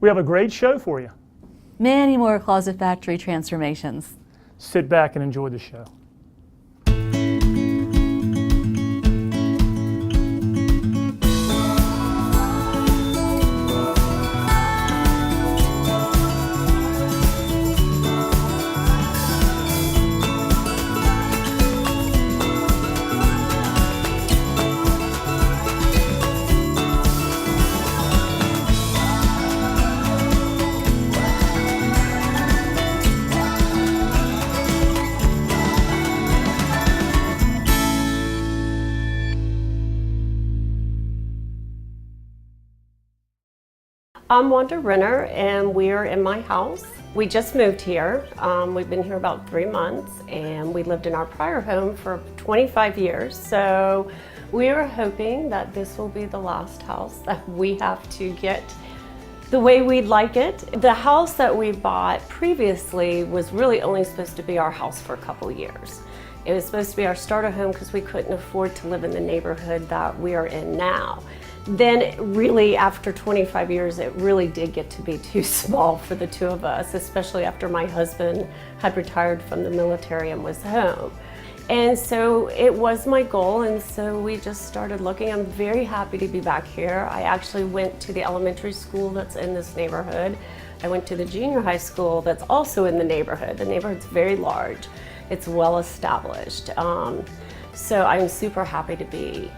We have a great show for you. Many more Closet Factory transformations. Sit back and enjoy the show. I'm Wanda Renner, and we're in my house. We just moved here. We've been here about 3 months, and we lived in our prior home for 25 years. So we are hoping that this will be the last house that we have to get the way we'd like it. The house that we bought previously was really only supposed to be our house for a couple years. It was supposed to be our starter home because we couldn't afford to live in the neighborhood that we are in now. Then really after 25 years, it really did get to be too small for the two of us, especially after my husband had retired from the military and was home. And so it was my goal, and so we just started looking. I'm very happy to be back here. I actually went to the elementary school that's in this neighborhood. I went to the junior high school that's also in the neighborhood. The neighborhood's very large. It's well established. So I'm super happy to be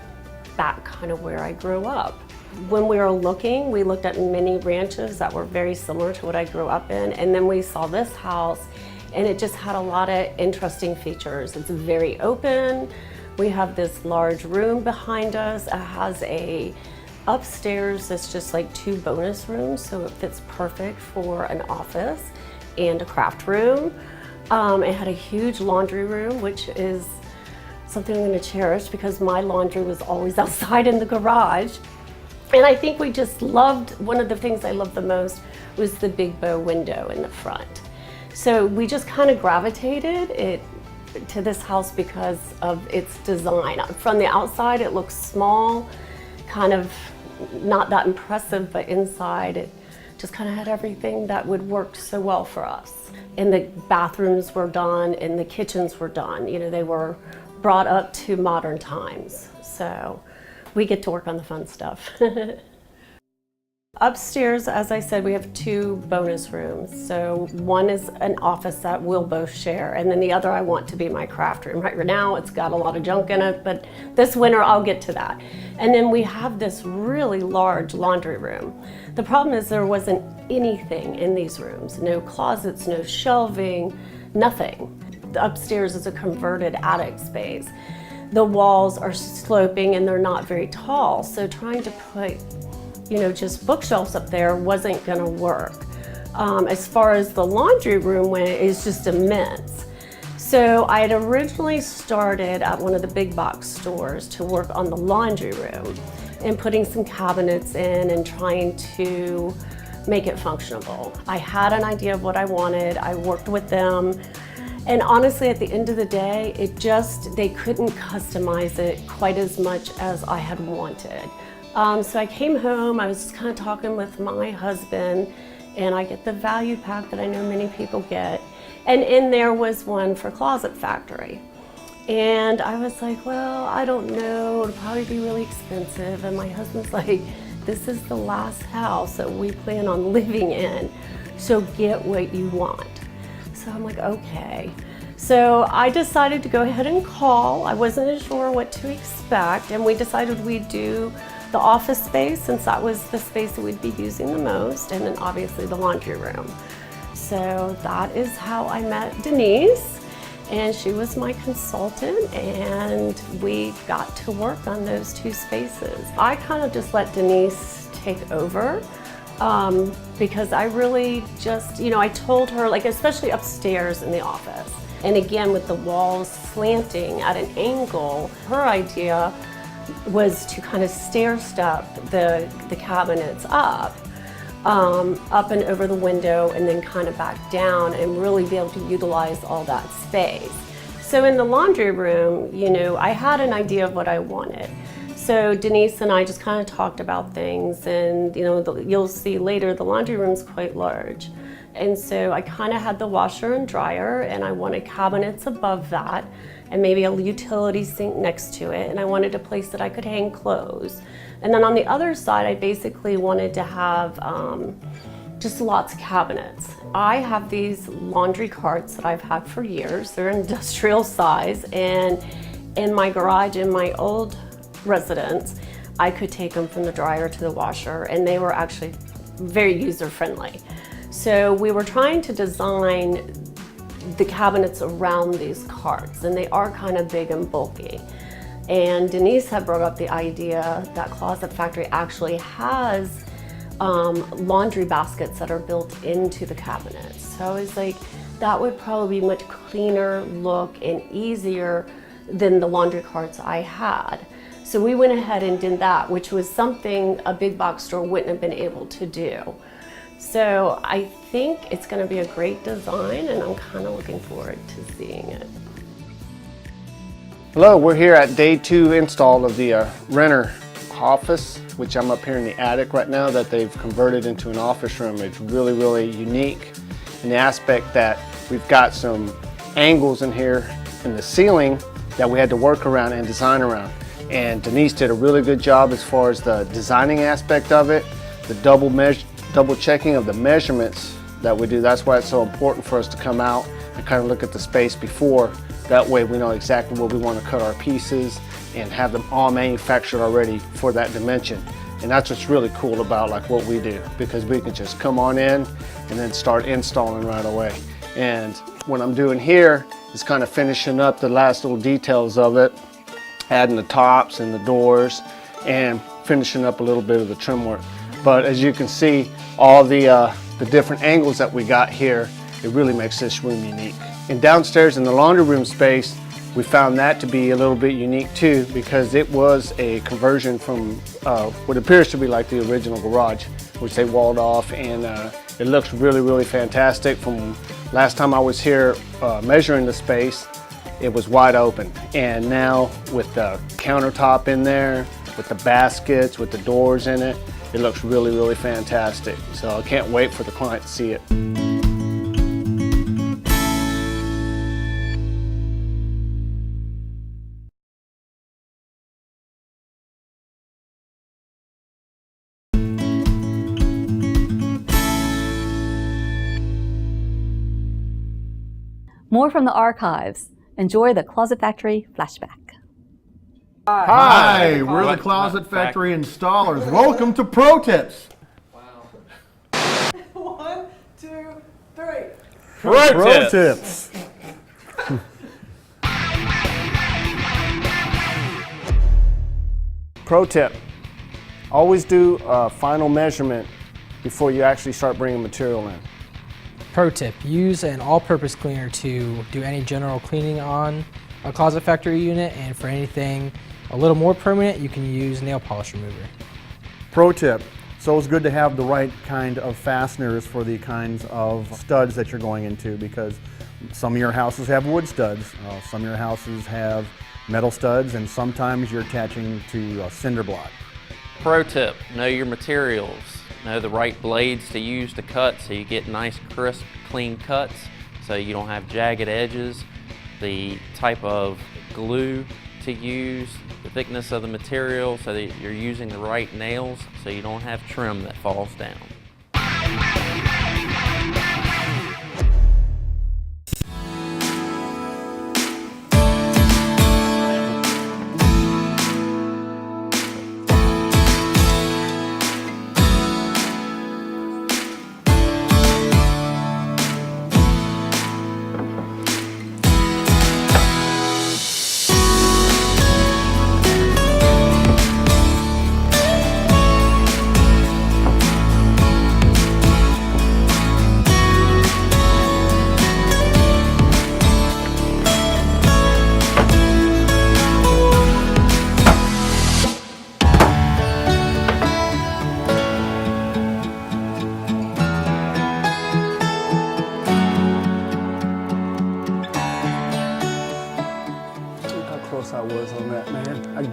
back kind of where I grew up. When we were looking, we looked at many ranches that were very similar to what I grew up in, and then we saw this house, and it just had a lot of interesting features. It's very open. We have this large room behind us. It has a upstairs that's just like 2 bonus rooms, so it fits perfect for an office and a craft room. It had a huge laundry room, which is something I'm going to cherish because my laundry was always outside in the garage. And I think we just loved, one of the things I loved the most was the big bow window in the front. So we just kind of gravitated to this house because of its design. From the outside it looks small, kind of not that impressive, but inside it just kind of had everything that would work so well for us. And the bathrooms were done and the kitchens were done. You know, they were brought up to modern times. So we get to work on the fun stuff. Upstairs, as I said, we have 2 bonus rooms. So one is an office that we'll both share, and then the other I want to be my craft room. Right now it's got a lot of junk in it, but this winter I'll get to that. And then we have this really large laundry room. The problem is there wasn't anything in these rooms. No closets, no shelving, nothing. The upstairs is a converted attic space. The walls are sloping and they're not very tall, so trying to put, you know, just bookshelves up there wasn't gonna work. As far as the laundry room went, it's just immense. So I had originally started at one of the big box stores to work on the laundry room and putting some cabinets in and trying to make it functionable. I had an idea of what I wanted. I worked with them. And honestly, at the end of the day, they couldn't customize it quite as much as I had wanted. So I came home, I was just kind of talking with my husband, and I get the value pack that I know many people get. And in there was one for Closet Factory. And I was like, well, I don't know, it'll probably be really expensive. And my husband's like, this is the last house that we plan on living in, so get what you want. So I'm like, okay. So I decided to go ahead and call. I wasn't sure what to expect, and we decided we'd do the office space since that was the space that we'd be using the most, and then obviously the laundry room. So that is how I met Denise, and she was my consultant, and we got to work on those 2 spaces. I kind of just let Denise take over. Because I really just, you know, I told her, like, especially upstairs in the office, and again with the walls slanting at an angle, her idea was to kind of stair step the cabinets up and over the window and then kind of back down and really be able to utilize all that space. So in the laundry room, you know, I had an idea of what I wanted. So Denise and I just kind of talked about things, and you'll see later the laundry room's quite large. And so I kind of had the washer and dryer, and I wanted cabinets above that, and maybe a utility sink next to it, and I wanted a place that I could hang clothes. And then on the other side, I basically wanted to have just lots of cabinets. I have these laundry carts that I've had for years. They're industrial size, and in my garage in my old residence, I could take them from the dryer to the washer, and they were actually very user-friendly. So we were trying to design the cabinets around these carts, and they are kind of big and bulky. And Denise had brought up the idea that Closet Factory actually has laundry baskets that are built into the cabinets. So I was like, that would probably be much cleaner look and easier than the laundry carts I had. So we went ahead and did that, which was something a big box store wouldn't have been able to do. So I think it's going to be a great design, and I'm kind of looking forward to seeing it. Hello, we're here at day 2 install of the Renner office, which I'm up here in the attic right now that they've converted into an office room. It's really, really unique in the aspect that we've got some angles in here in the ceiling that we had to work around and design around. And Denise did a really good job as far as the designing aspect of it, the double checking of the measurements that we do. That's why it's so important for us to come out and kind of look at the space before. That way we know exactly where we want to cut our pieces and have them all manufactured already for that dimension. And that's what's really cool about like what we do, because we can just come on in and then start installing right away. And what I'm doing here is kind of finishing up the last little details of it, adding the tops and the doors and finishing up a little bit of the trim work. But as you can see, all the different angles that we got here, it really makes this room unique. And downstairs in the laundry room space, we found that to be a little bit unique too, because it was a conversion from what appears to be like the original garage, which they walled off, and it looks really, really fantastic. From last time I was here measuring the space, it was wide open. And now with the countertop in there, with the baskets, with the doors in it, it looks really, really fantastic. So I can't wait for the client to see it. More from the archives. Enjoy the Closet Factory flashback. Hi, we're the Closet Factory installers. Welcome to Pro Tips. Wow. 1, 2, 3. Pro Tips. Pro tip, always do a final measurement before you actually start bringing material in. Pro tip, use an all-purpose cleaner to do any general cleaning on a Closet Factory unit, and for anything a little more permanent, you can use nail polish remover. Pro tip, it's always good to have the right kind of fasteners for the kinds of studs that you're going into, because some of your houses have wood studs, some of your houses have metal studs, and sometimes you're attaching to cinder block. Pro tip, know your materials. Know the right blades to use to cut so you get nice, crisp, clean cuts so you don't have jagged edges. The type of glue to use, the thickness of the material so that you're using the right nails so you don't have trim that falls down.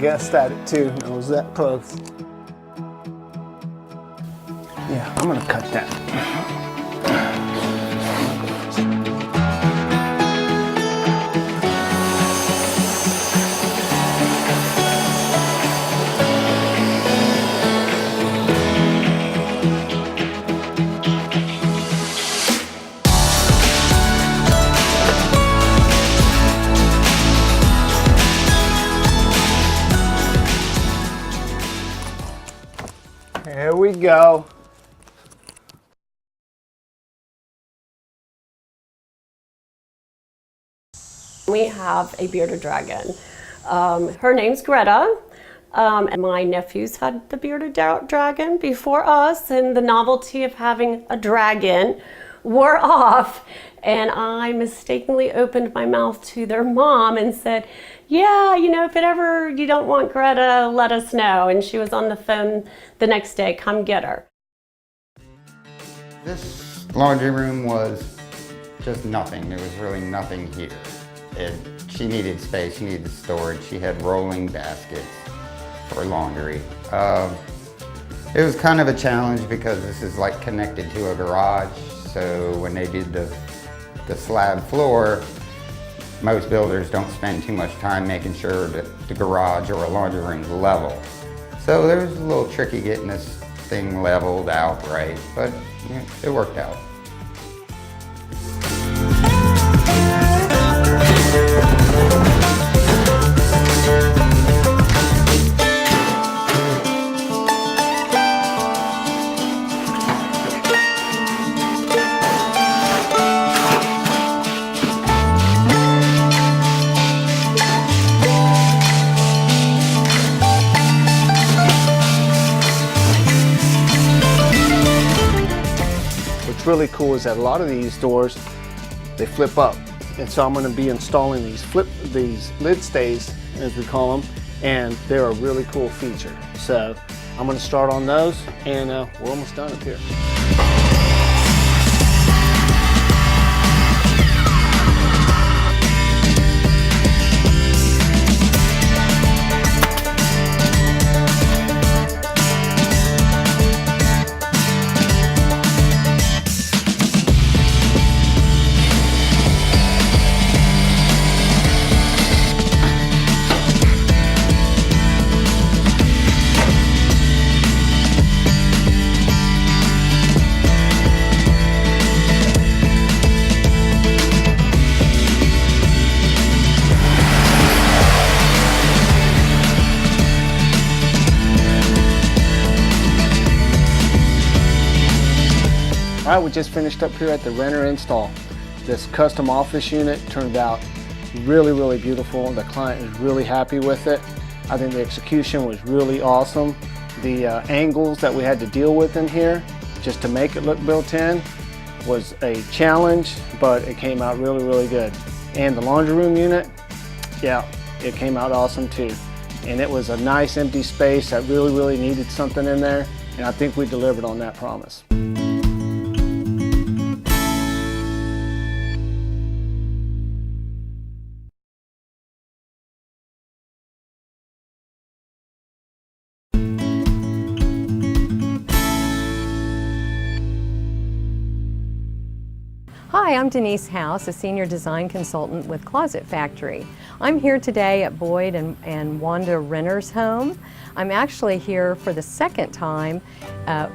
guessed at it too. I was that close. Yeah, I'm gonna cut that. There we go. We have a bearded dragon. Her name's Greta. And my nephews had the bearded dragon before us, and the novelty of having a dragon wore off. And I mistakenly opened my mouth to their mom and said, yeah, you know, if it ever you don't want Greta, let us know. And she was on the phone the next day, come get her. This laundry room was just nothing. There was really nothing here. She needed space, she needed storage. She had rolling baskets for laundry. It was kind of a challenge because this is like connected to a garage. So when they did the slab floor, most builders don't spend too much time making sure that the garage or a laundry room is level. So there was a little tricky getting this thing leveled out right, but yeah, it worked out. What's really cool is that a lot of these doors, they flip up. And so I'm going to be installing these lid stays, as we call them, and they're a really cool feature. So I'm going to start on those, and we're almost done up here. All right, we just finished up here at the Renner install. This custom office unit turned out really, really beautiful. The client is really happy with it. I think the execution was really awesome. The angles that we had to deal with in here, just to make it look built in, was a challenge, but it came out really, really good. And the laundry room unit, yeah, it came out awesome too. And it was a nice empty space that really, really needed something in there. And I think we delivered on that promise. Hi, I'm Denise House, a senior design consultant with Closet Factory. I'm here today at Boyd and Wanda Renner's home. I'm actually here for the second time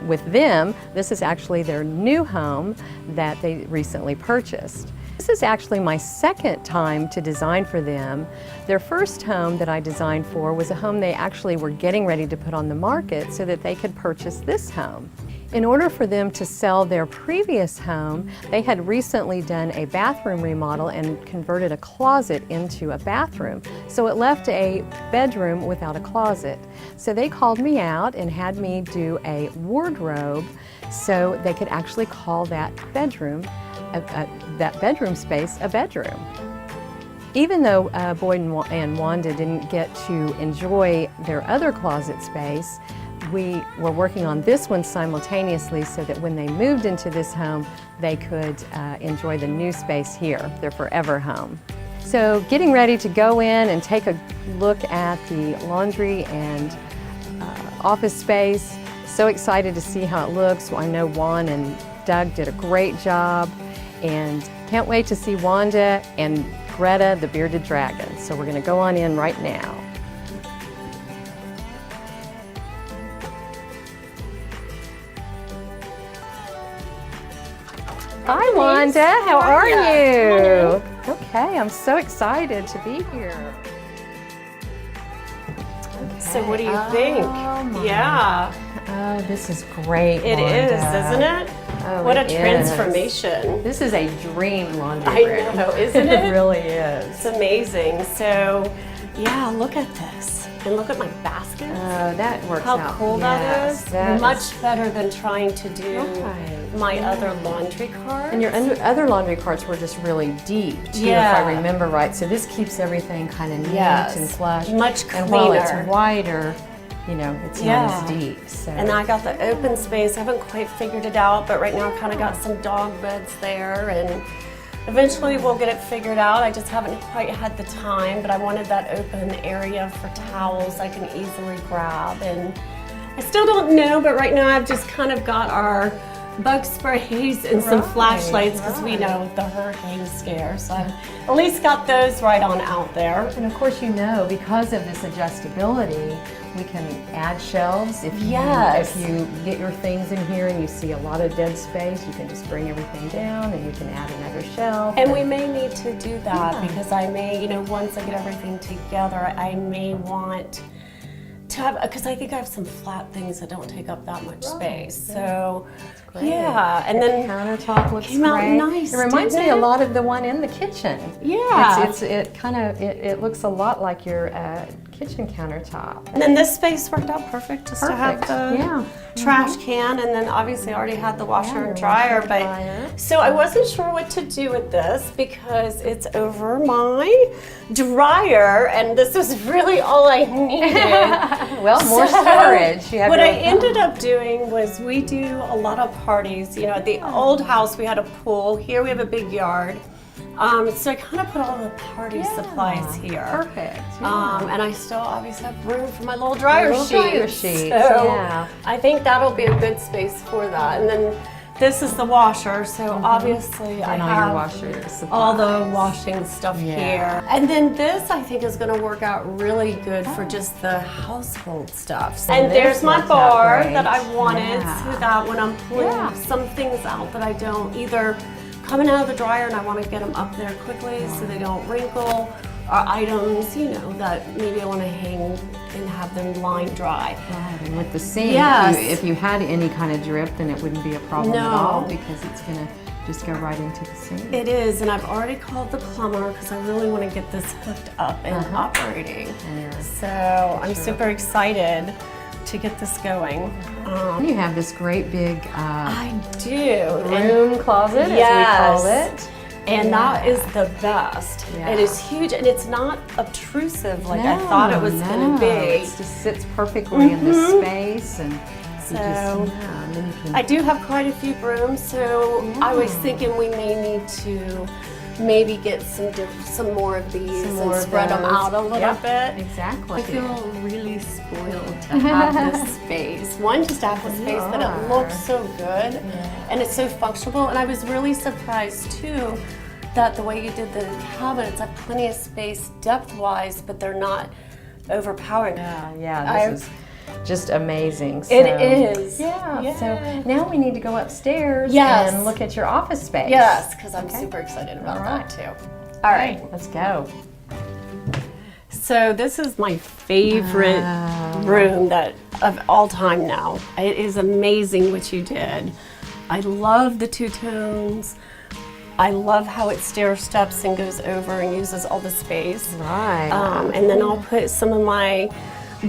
with them. This is actually their new home that they recently purchased. This is actually my second time to design for them. Their first home that I designed for was a home they actually were getting ready to put on the market so that they could purchase this home. In order for them to sell their previous home, they had recently done a bathroom remodel and converted a closet into a bathroom. So it left a bedroom without a closet. So they called me out and had me do a wardrobe so they could actually call that bedroom space a bedroom. Even though Boyd and Wanda didn't get to enjoy their other closet space, we were working on this one simultaneously so that when they moved into this home, they could enjoy the new space here, their forever home. So getting ready to go in and take a look at the laundry and office space. So excited to see how it looks. I know Juan and Doug did a great job, and can't wait to see Wanda and Greta the Bearded Dragon. So we're going to go on in right now. Hi Wanda, how are you? Okay, I'm so excited to be here. So what do you think? Yeah. Oh, this is great, It is, isn't it? Oh, What a it is. transformation. This is a dream laundry I room. know, isn't it? It really is. It's amazing. So, yeah, look at this. And look at my baskets. Oh, that works How out. cool that is. That Much is- better than trying to do Right. my other laundry carts. And your other laundry carts were just really deep, too, Yeah. if I remember right. So this keeps everything kind of neat Yes. and flush. Much And while it's cleaner. wider, you know, it's not as deep. So. And I got the open space. I haven't quite figured it out, but right now I kind of got some dog beds there, and eventually we'll get it figured out. I just haven't quite had the time, but I wanted that open area for towels I can easily grab. And I still don't know, but right now I've just kind of got our bug sprays and some flashlights because we know the hurricane scare. So I've at least got those right on out there. And of course, you know, because of this adjustability, we can add shelves. If you, Yes. if you get your things in here and you see a lot of dead space, you can just bring everything down and you can add another shelf. And we may need to do that because I may, you know, once I get everything together, I may want to have, because I think I have some flat things that don't take up that much space. So, yeah, and then countertop looks came out great. nice, It reminds didn't me a it? lot of the one in the kitchen. Yeah. It looks a lot like your kitchen countertop. And then this space worked out perfect just to have Perfect, the yeah. trash can, and then obviously I already had the washer your and dryer, washer but and dryer. so I wasn't sure what to do with this because it's over my dryer, and this was really all I needed. Well, more So, storage. You have what your I own- ended up doing was we do a lot of parties. You know, at the old house we had a pool. Here we have a big yard. So I kind of put all the party supplies here. Perfect. And I still obviously have room for my little dryer Little sheets. dryer sheets, So yeah. I think that'll be a good space for that. And then this is the washer. So obviously I and all your have washer supplies. all the washing stuff Yeah. here. And then this I think is going to work out really good for just the household stuff. So, and this there's my works out bar great. that I wanted Yeah. so that when I'm pulling Yeah. some things out that I don't either coming out of the dryer and I want to get them up there quickly so they don't wrinkle, or items, you know, that maybe I want to hang and have them line dry. Right, and with the sink, Yes. if you had any kind of drip, then it wouldn't be a problem at No. all because it's going to just go right into the sink. It is, and I've already called the plumber because I really want to get this hooked up and operating. So I'm super excited to get this going. You have this great big I do. room closet, Yes. as we call it. And that is the best. Yeah. It is huge, and it's not obtrusive like I thought it was going to be. It just sits perfectly in this space, and you So, and then you can I do have quite a few brooms, so I was thinking we may need to maybe get some more of these Some and more of spread them those. out a little Yep, bit. exactly. I feel really spoiled to have this space. One, just to have the space, but it looks so good and it's so functional. And I was really surprised too that the way you did the cabinets have plenty of space depth-wise, but they're not overpowering. Yeah, this is just amazing. So, It is. Yeah. So now we need to go upstairs Yes. and look at your office space. Yes, because I'm super excited about that too. All right. Let's go. So this is my favorite room that of all time now. It is amazing what you did. I love the two tones. I love how it stair steps and goes over and uses all the space. Right. And then I'll put some of my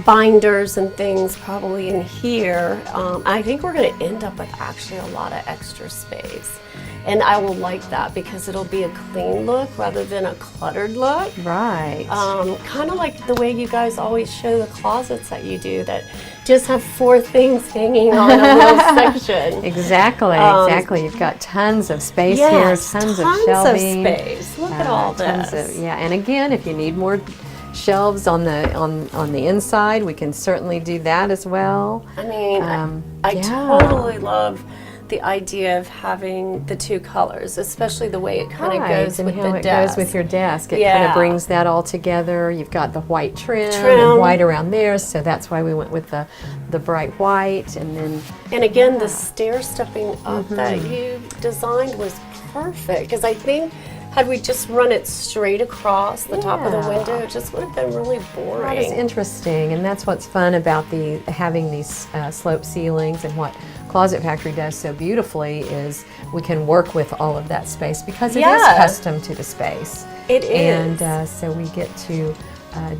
binders and things probably in here. I think we're going to end up with actually a lot of extra space. And I will like that because it'll be a clean look rather than a cluttered look. Right. Kind of like the way you guys always show the closets that you do, that just have 4 things hanging on a little section. Exactly, exactly. You've got tons of space here, tons of shelving. Of space. Look at all this. Yeah, and again, if you need more shelves on the inside, we can certainly do that as well. I mean, I totally love the idea of having the 2 colors, especially the way it kind of goes with the desk. And how it goes with your desk. It kind of brings that all together. You've got the white trim and white around there, so that's why we went with the bright white. And again, the stair stepping up that you designed was perfect, because I think had we just run it straight across the top of the window, it just would have been really boring. That is interesting, and that's what's fun about having these slope ceilings. And what Closet Factory does so beautifully is we can work with all of that space because it is custom to the space. It is. And so we get to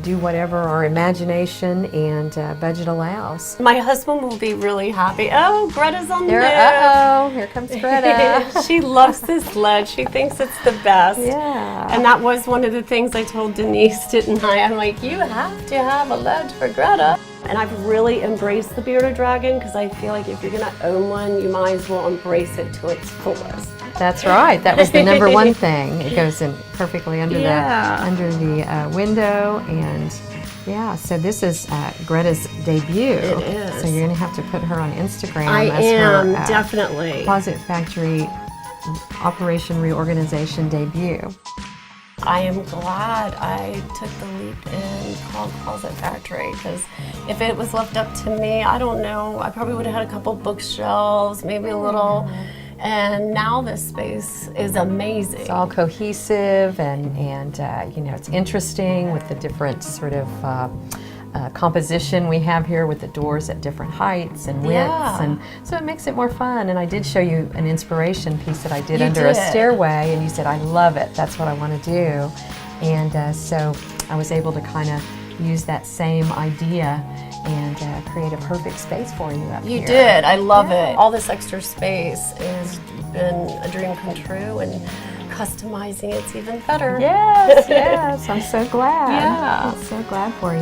do whatever our imagination and budget allows. My husband will be really happy. Oh, Greta's on there. Uh-oh, here comes Greta. She loves this ledge. She thinks it's the best. Yeah. And that was one of the things I told Denise, didn't I? I'm like, you have to have a ledge for Greta. And I've really embraced the bearded dragon because I feel like if you're going to own one, you might as well embrace it to its fullest. That's right. That was the number one thing. It goes in perfectly under the window, and so this is Greta's debut. It is. So you're going to have to put her on Instagram. I am definitely. Closet Factory Operation ReOrganization debut. I am glad I took the leap and called Closet Factory, because if it was left up to me, I don't know, I probably would have had a couple bookshelves, maybe a little, and now this space is amazing. It's all cohesive and you know, it's interesting with the different sort of composition we have here with the doors at different heights and widths, and so it makes it more fun. And I did show you an inspiration piece that I did under a stairway, and you said, I love it, that's what I want to do. And so I was able to kind of use that same idea and create a perfect space for you up here. You did, I love it. All this extra space has been a dream come true, and customizing it's even better. Yes, yes, I'm so glad. Yeah. I'm so glad for you.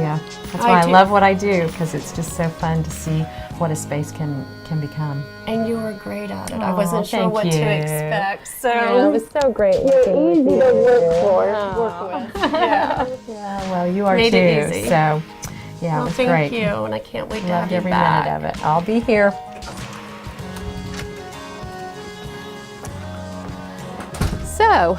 That's why I love what I do, because it's just so fun to see what a space can become. And you were great at it. I wasn't sure what to expect. So it was so great working with you. Easy to work with. Yeah. Yeah, well, you are Made too. it easy. So, yeah, it was great. Thank you, and I can't wait to have Loved you every back. minute of it. I'll be here. So,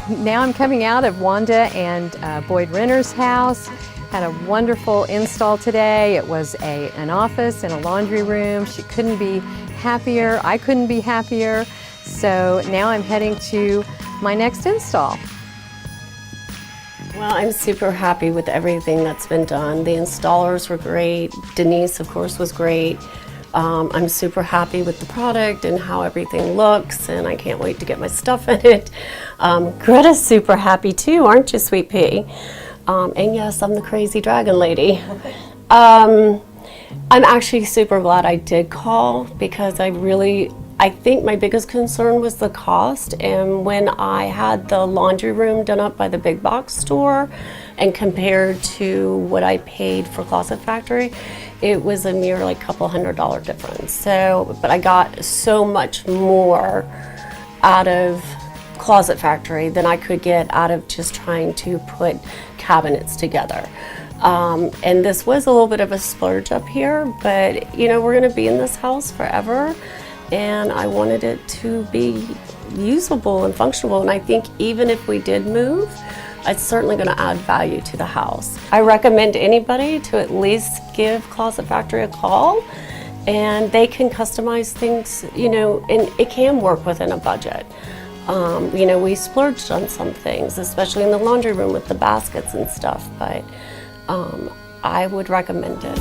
now I'm coming out of Wanda and Boyd Renner's house. Had a wonderful install today. It was an office and a laundry room. She couldn't be happier. I couldn't be happier. So now I'm heading to my next install. Well, I'm super happy with everything that's been done. The installers were great. Denise, of course, was great. I'm super happy with the product and how everything looks, and I can't wait to get my stuff in it. Greta's super happy too, aren't you, Sweet Pea? And yes, I'm the crazy dragon lady. I'm actually super glad I did call, because I think my biggest concern was the cost. And when I had the laundry room done up by the big box store and compared to what I paid for Closet Factory, it was a mere like couple $100 difference. So, but I got so much more out of Closet Factory than I could get out of just trying to put cabinets together. And this was a little bit of a splurge up here, but you know, we're gonna be in this house forever, and I wanted it to be usable and functional. And I think even if we did move, it's certainly going to add value to the house. I recommend anybody to at least give Closet Factory a call, and they can customize things, you know, and it can work within a budget. You know, we splurged on some things, especially in the laundry room with the baskets and stuff, but I would recommend it.